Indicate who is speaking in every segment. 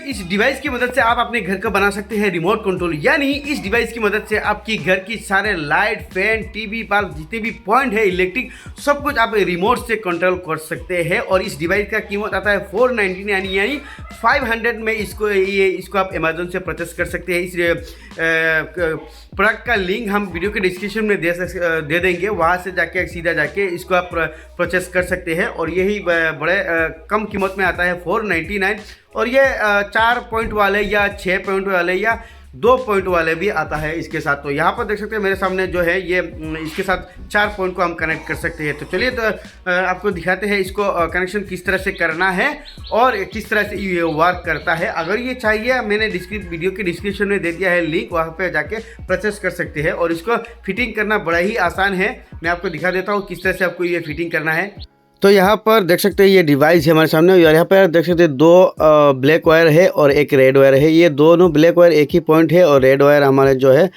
Speaker 1: इस डिवाइस की मदद से आप अपने घर का बना सकते हैं रिमोट कंट्रोल। यानी इस डिवाइस की मदद से आपकी घर की सारे लाइट, फैन, टीवी, बल्ब, जितने भी पॉइंट है इलेक्ट्रिक, सब कुछ आप रिमोट से कंट्रोल कर सकते हैं। और इस डिवाइस का कीमत आता है 499 यानी 500 में। इसको आप अमेजोन से परचेस कर सकते हैं। इस प्रोडक्ट का लिंक हम वीडियो के डिस्क्रिप्शन में दे देंगे, वहाँ से जाके सीधा जाके इसको आप परचेस कर सकते हैं। और यही बड़े कम कीमत में आता है 499। और ये 4 पॉइंट वाले या 6 पॉइंट वाले या 2 पॉइंट वाले भी आता है इसके साथ। तो यहाँ पर देख सकते हैं मेरे सामने जो है ये इसके साथ 4 पॉइंट को हम कनेक्ट कर सकते हैं। तो चलिए तो आपको दिखाते हैं इसको कनेक्शन किस तरह से करना है और किस तरह से ये वर्क करता है। अगर ये चाहिए मैंने वीडियो के डिस्क्रिप्शन में दे दिया है लिंक, वहाँ पर जाके परचेस कर सकते हैं। और इसको फिटिंग करना बड़ा ही आसान है, मैं आपको दिखा देता हूँ किस तरह से आपको ये फिटिंग करना है। तो यहाँ पर देख सकते हैं ये डिवाइस है हमारे सामने, और यहाँ पर देख सकते हैं 2 ब्लैक वायर है और एक रेड वायर है। ये दोनों ब्लैक वायर एक ही पॉइंट है और रेड वायर हमारे जो है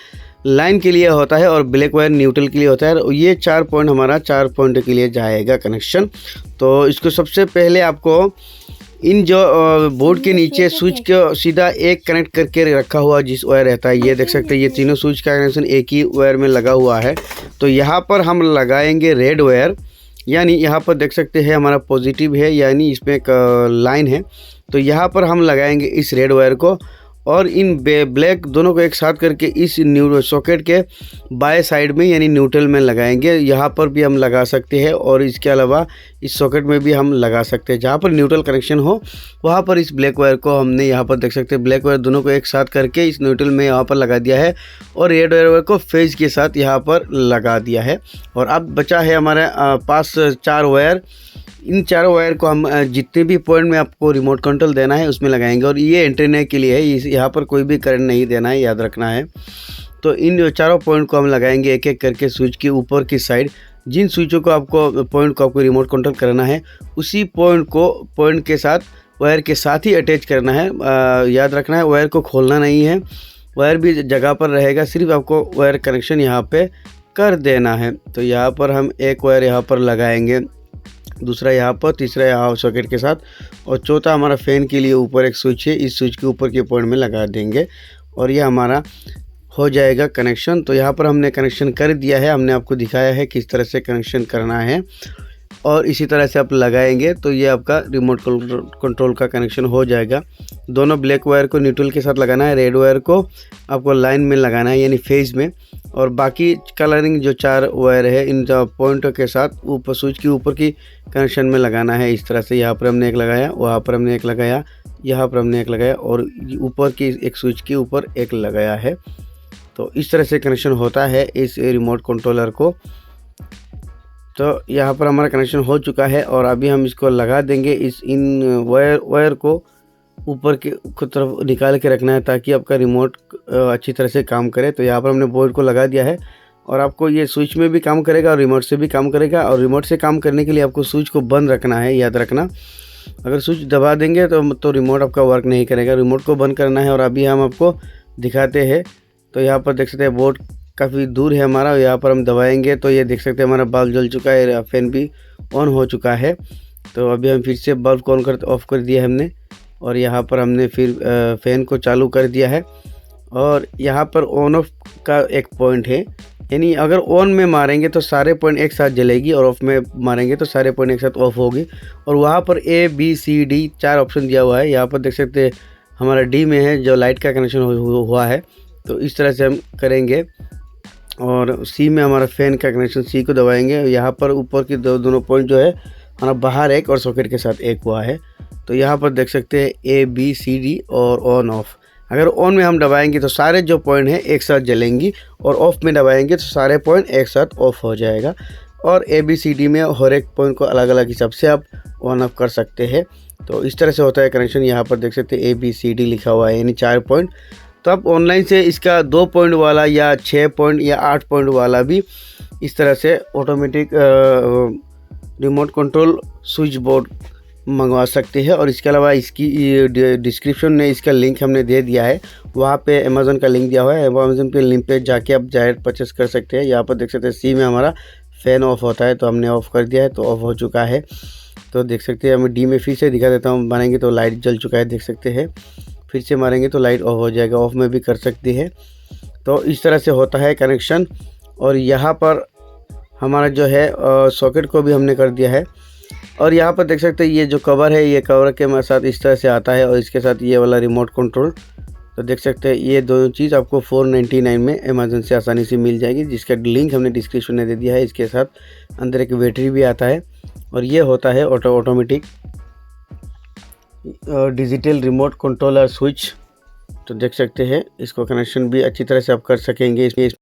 Speaker 1: लाइन के लिए होता है और ब्लैक वायर न्यूट्रल के लिए होता है। और ये 4 पॉइंट हमारा 4 पॉइंट के लिए जाएगा कनेक्शन। तो इसको सबसे पहले आपको इन जो बोर्ड के नीचे स्विच को सीधा एक कनेक्ट करके रखा हुआ जिस वायर रहता है, ये देख सकते हैं ये तीनों स्विच का कनेक्शन एक ही वायर में लगा हुआ है। तो यहाँ पर हम लगाएंगे रेड वायर, यानी यहाँ पर देख सकते हैं हमारा पॉजिटिव है, यानी इसमें एक लाइन है। तो यहाँ पर हम लगाएंगे इस रेड वायर को और इन ब्लैक दोनों को एक साथ करके इस सॉकेट के बाएं साइड में यानी न्यूट्रल में लगाएंगे। यहाँ पर भी हम लगा सकते हैं और इसके अलावा इस सॉकेट में भी हम लगा सकते हैं। जहाँ पर न्यूट्रल कनेक्शन हो वहाँ पर इस ब्लैक वायर को हमने यहाँ पर देख सकते हैं ब्लैक वायर दोनों को एक साथ करके इस न्यूट्रल में यहाँ पर लगा दिया है और रेड वायर को फेज के साथ यहाँ पर लगा दिया है। और अब बचा है हमारे पास 4 वायर। इन 4 वायर को हम जितने भी पॉइंट में आपको रिमोट कंट्रोल देना है उसमें लगाएंगे। और ये एंटेना के लिए है, यहाँ पर कोई भी करंट नहीं देना है, याद रखना है। तो इन 4 पॉइंट को हम लगाएंगे एक एक करके स्विच के ऊपर की साइड। जिन स्विचों को आपको रिमोट कंट्रोल करना है उसी पॉइंट के साथ वायर के साथ ही अटैच करना है। याद रखना है वायर को खोलना नहीं है, वायर भी जगह पर रहेगा, सिर्फ आपको वायर कनेक्शन यहाँ पे कर देना है। तो यहाँ पर हम एक वायर यहाँ पर लगाएंगे, दूसरा यहाँ पर, तीसरा यहाँ सॉकेट के साथ, और चौथा हमारा फ़ैन के लिए ऊपर एक स्विच है, इस स्विच के ऊपर के पॉइंट में लगा देंगे और ये हमारा हो जाएगा कनेक्शन। तो यहाँ पर हमने कनेक्शन कर दिया है, हमने आपको दिखाया है किस तरह से कनेक्शन करना है और इसी तरह से आप लगाएंगे तो ये आपका रिमोट कंट्रोल का कनेक्शन हो जाएगा। दोनों ब्लैक वायर को न्यूट्रल के साथ लगाना है, रेड वायर को आपको लाइन में लगाना है यानी फेज में, और बाकी कलरिंग जो 4 वायर है इन पॉइंटों के साथ ऊपर स्विच के ऊपर की कनेक्शन में लगाना है। इस तरह से यहाँ पर हमने एक लगाया, वहाँ पर हमने एक लगाया, यहाँ पर हमने एक लगाया और ऊपर की एक स्विच के ऊपर एक लगाया है। तो इस तरह से कनेक्शन होता है इस रिमोट कंट्रोलर को। तो यहाँ पर हमारा कनेक्शन हो चुका है और अभी हम इसको लगा देंगे। इन वायर को ऊपर की तरफ निकाल के रखना है ताकि आपका रिमोट अच्छी तरह से काम करे। तो यहाँ पर हमने बोर्ड को लगा दिया है और आपको ये स्विच में भी काम करेगा और रिमोट से भी काम करेगा। और रिमोट से काम करने के लिए आपको स्विच को बंद रखना है, याद रखना। अगर स्विच दबा देंगे तो रिमोट आपका वर्क नहीं करेगा, रिमोट को बंद करना है। और अभी हम आपको दिखाते हैं। तो यहाँ पर देख सकते हैं बोर्ड काफ़ी दूर है हमारा, यहाँ पर हम दबाएंगे तो ये देख सकते हैं हमारा बल्ब जल चुका है, फैन भी ऑन हो चुका है। तो अभी हम फिर से बल्ब को ऑफ कर दिया है हमने और यहाँ पर हमने फिर फ़ैन को चालू कर दिया है। और यहाँ पर ऑन ऑफ का एक पॉइंट है, यानी अगर ऑन में मारेंगे तो सारे पॉइंट एक साथ जलेगी और ऑफ में मारेंगे तो सारे पॉइंट एक साथ ऑफ होगी। और वहाँ पर ABCD 4 ऑप्शन दिया हुआ है, यहाँ पर देख सकते हैं हमारा D में है जो लाइट का कनेक्शन हुआ है। तो इस तरह से हम करेंगे। और C में हमारा फ़ैन का कनेक्शन, C को दबाएंगे। यहाँ पर ऊपर की दोनों पॉइंट जो है हमारा बाहर एक और सॉकेट के साथ एक हुआ है। तो यहाँ पर देख सकते हैं ABCD और ऑन ऑफ। अगर ऑन में हम दबाएंगे तो सारे जो पॉइंट हैं एक साथ जलेंगी और ऑफ में दबाएंगे तो सारे पॉइंट एक साथ ऑफ हो जाएगा। और ABCD में हर एक पॉइंट को अलग अलग हिसाब से आप ऑन ऑफ कर सकते हैं। तो इस तरह से होता है कनेक्शन। यहाँ पर देख सकते हैं ABCD लिखा हुआ है यानी 4 पॉइंट। तो आप ऑनलाइन से इसका 2 पॉइंट वाला या 6 पॉइंट या 8 पॉइंट वाला भी इस तरह से automatic remote control switch board मंगवा सकते हैं। और इसके अलावा इसकी डिस्क्रिप्शन में इसका लिंक हमने दे दिया है, वहाँ पे अमेज़न का लिंक दिया हुआ है, अमेज़न पे लिंक पे जाके आप डायरेक्ट परचेस कर सकते हैं। यहाँ पर देख सकते हैं C में हमारा फ़ैन ऑफ होता है तो हमने ऑफ़ कर दिया है, तो ऑफ़ हो चुका है। तो देख सकते हैं, हमें D में फिर से दिखा देता हूँ, बनाएंगे तो लाइट जल चुका है, देख सकते हैं। फिर से मारेंगे तो लाइट ऑफ हो जाएगा, ऑफ में भी कर सकती है। तो इस तरह से होता है कनेक्शन। और यहाँ पर हमारा जो है सॉकेट को भी हमने कर दिया है। और यहाँ पर देख सकते हैं ये जो कवर है, ये कवर के साथ इस तरह से आता है और इसके साथ ये वाला रिमोट कंट्रोल। तो देख सकते हैं ये दोनों चीज़ आपको 499 में अमेज़न से आसानी से मिल जाएगी, जिसका लिंक हमने डिस्क्रिप्शन में दे दिया है। इसके साथ अंदर एक बैटरी भी आता है और ये होता है automatic digital remote controller switch. तो देख सकते हैं इसको कनेक्शन भी अच्छी तरह से आप कर सकेंगे।